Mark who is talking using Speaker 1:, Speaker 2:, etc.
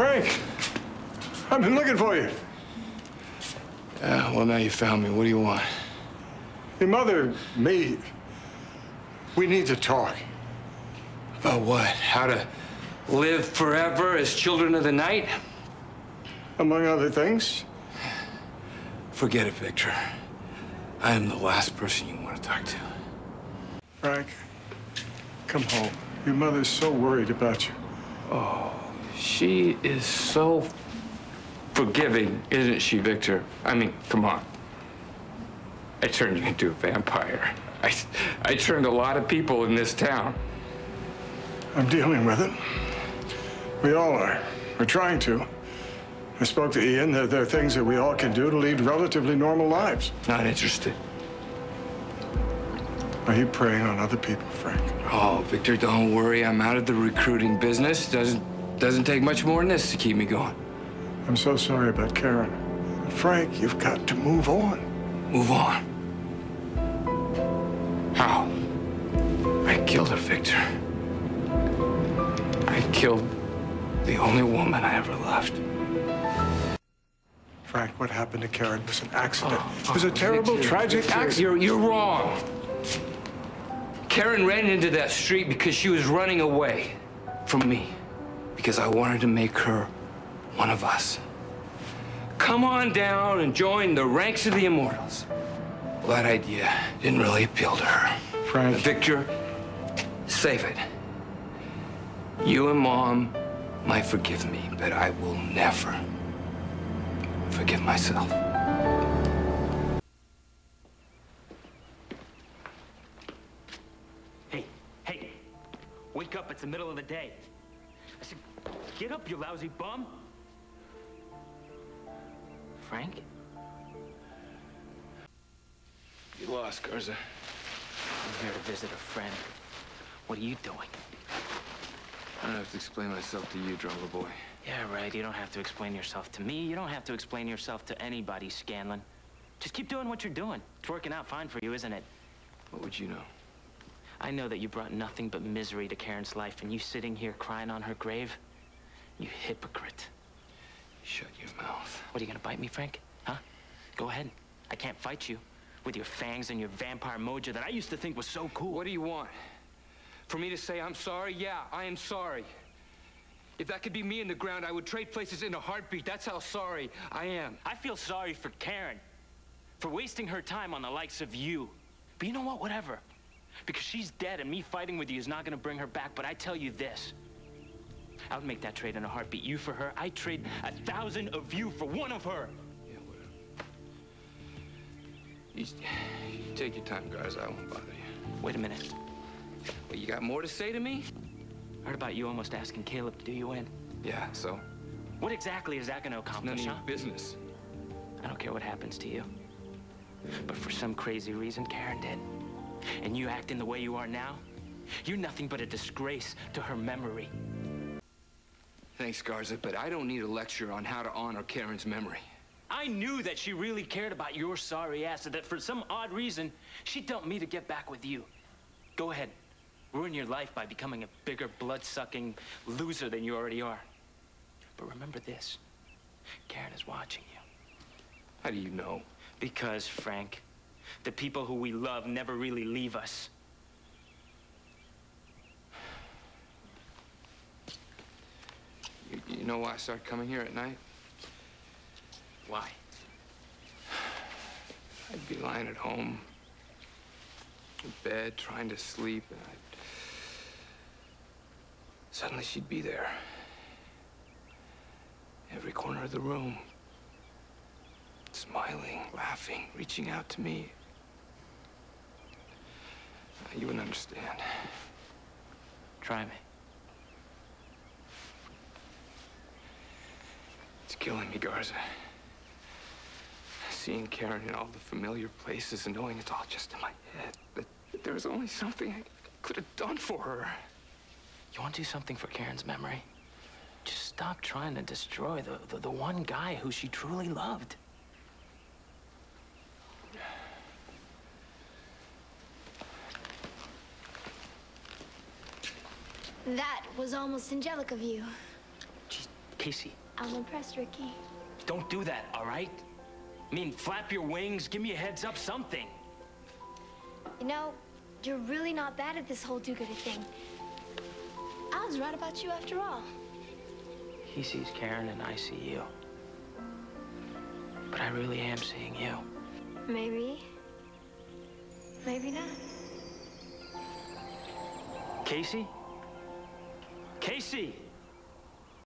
Speaker 1: Frank, I've been looking for you.
Speaker 2: Yeah, well, now you found me. What do you want?
Speaker 1: Your mother, me, we need to talk.
Speaker 2: About what? How to live forever as children of the night?
Speaker 1: Among other things.
Speaker 2: Forget it, Victor. I am the last person you want to talk to.
Speaker 1: Frank, come home. Your mother's so worried about you.
Speaker 2: Oh, she is so forgiving, isn't she, Victor? I mean, come on. I turned you into a vampire. I turned a lot of people in this town.
Speaker 1: I'm dealing with it. We all are. We're trying to. I spoke to Ian. There are things that we all can do to lead relatively normal lives.
Speaker 2: Not interested.
Speaker 1: Are you preying on other people, Frank?
Speaker 2: Oh, Victor, don't worry. I'm out of the recruiting business. Doesn't take much more than this to keep me going.
Speaker 1: I'm so sorry about Karen. Frank, you've got to move on.
Speaker 2: Move on? How? I killed her, Victor. I killed the only woman I ever loved.
Speaker 1: Frank, what happened to Karen was an accident. It was a terrible, tragic accident.
Speaker 2: You're wrong. Karen ran into that street because she was running away from me. Because I wanted to make her one of us. Come on down and join the ranks of the immortals. Well, that idea didn't really appeal to her.
Speaker 1: Frank.
Speaker 2: Victor, save it. You and Mom might forgive me, but I will never forgive myself.
Speaker 3: Hey, wake up, it's the middle of the day. I said, get up, you lousy bum. Frank?
Speaker 2: You lost, Garza.
Speaker 3: I'm here to visit a friend. What are you doing?
Speaker 2: I don't have to explain myself to you, drummer boy.
Speaker 3: Yeah, right. You don't have to explain yourself to me. You don't have to explain yourself to anybody, Scanlon. Just keep doing what you're doing. It's working out fine for you, isn't it?
Speaker 2: What would you know?
Speaker 3: I know that you brought nothing but misery to Karen's life, and you sitting here crying on her grave, you hypocrite.
Speaker 2: Shut your mouth.
Speaker 3: What, are you gonna bite me, Frank? Huh? Go ahead. I can't fight you with your fangs and your vampire mojo that I used to think was so cool.
Speaker 2: What do you want? For me to say I'm sorry? Yeah, I am sorry. If that could be me in the ground, I would trade places in a heartbeat. That's how sorry I am.
Speaker 3: I feel sorry for Karen, for wasting her time on the likes of you. But you know what? Whatever. Because she's dead, and me fighting with you is not gonna bring her back. But I tell you this, I would make that trade in a heartbeat. You for her, I'd trade 1,000 of you for one of her.
Speaker 2: Yeah, whatever. You take your time, Garza. I won't bother you.
Speaker 3: Wait a minute.
Speaker 2: Well, you got more to say to me?
Speaker 3: Heard about you almost asking Caleb to do you in.
Speaker 2: Yeah, so?
Speaker 3: What exactly is that gonna accomplish,
Speaker 2: None of
Speaker 3: huh?
Speaker 2: your business.
Speaker 3: I don't care what happens to you. But for some crazy reason, Karen did. And you acting the way you are now, you're nothing but a disgrace to her memory.
Speaker 2: Thanks, Garza, but I don't need a lecture on how to honor Karen's memory.
Speaker 3: I knew that she really cared about your sorry ass, and that for some odd reason, she dumped me to get back with you. Go ahead. Ruin your life by becoming a bigger, blood-sucking loser than you already are. But remember this. Karen is watching you.
Speaker 2: How do you know?
Speaker 3: Because, Frank, the people who we love never really leave us.
Speaker 2: You know why I started coming here at night?
Speaker 3: Why?
Speaker 2: I'd be lying at home, in bed, trying to sleep, and suddenly she'd be there. Every corner of the room. Smiling, laughing, reaching out to me. You wouldn't understand.
Speaker 3: Try me.
Speaker 2: It's killing me, Garza. Seeing Karen in all the familiar places and knowing it's all just in my head. That there was only something I could have done for her.
Speaker 3: You want to do something for Karen's memory? Just stop trying to destroy the one guy who she truly loved.
Speaker 4: That was almost angelic of you.
Speaker 3: Jeez, Casey.
Speaker 4: I'm impressed, Ricky.
Speaker 3: Don't do that, all right? I mean, flap your wings, give me a heads up, something.
Speaker 4: You know, you're really not bad at this whole do-gooder thing. I was right about you after all.
Speaker 3: He sees Karen and I see you. But I really am seeing you.
Speaker 4: Maybe. Maybe not.
Speaker 3: Casey? Casey!